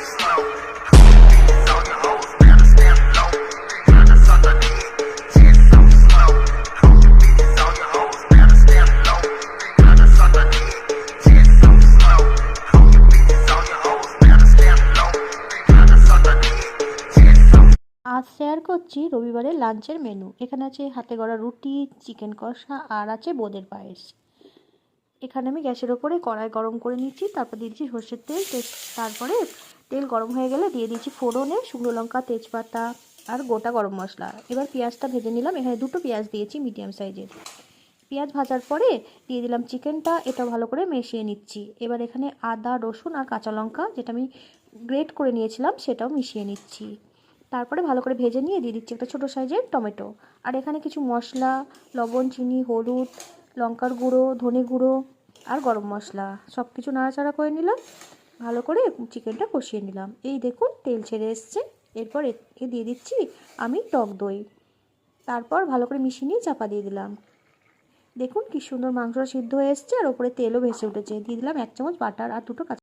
আজ শেয়ার করছি রবিবারের লাঞ্চের মেনু। এখানে আছে হাতে গড়া রুটি, চিকেন কষা আর আছে বোঁদের পায়েস। এখানে আমি গ্যাসের ওপরে কড়াই গরম করে নিচ্ছি, তারপর দিয়ে দিচ্ছি সর্ষের তেল। তারপরে তেল গরম হয়ে গেলে দিয়ে দিচ্ছি ফোড়নে শুকনো লঙ্কা, তেজপাতা আর গোটা গরম মশলা। এবার পেঁয়াজটা ভেজে নিলাম। এখানে দুটো পেঁয়াজ দিয়েছি মিডিয়াম সাইজের। পেঁয়াজ ভাজার পরে দিয়ে দিলাম চিকেনটা, এটা ভালো করে মিশিয়ে নিচ্ছি। এবার এখানে আদা, রসুন আর কাঁচা লঙ্কা যেটা আমি গ্রেট করে নিয়েছিলাম সেটাও মিশিয়ে নিচ্ছি। তারপরে ভালো করে ভেজে নিয়ে দিয়ে দিচ্ছি একটা ছোটো সাইজের টমেটো। আর এখানে কিছু মশলা, লবণ, চিনি, হলুদ, লঙ্কার গুঁড়ো, ধনে গুঁড়ো আর গরম মশলা সব কিছু নাড়াচাড়া করে নিলাম। ভালো করে চিকেনটা কষিয়ে নিলাম। এই দেখুন তেল ছেড়ে এসছে। এরপর একে দিয়ে দিচ্ছি আমি টক দই। তারপর ভালো করে মিশিয়ে নিয়ে চাপা দিয়ে দিলাম। দেখুন কি সুন্দর মাংসটা সিদ্ধ হয়ে এসছে আর ওপরে তেলও ভেসে উঠেছে। দিয়ে দিলাম 1 চামচ বাটার আর দুটো কাঁচা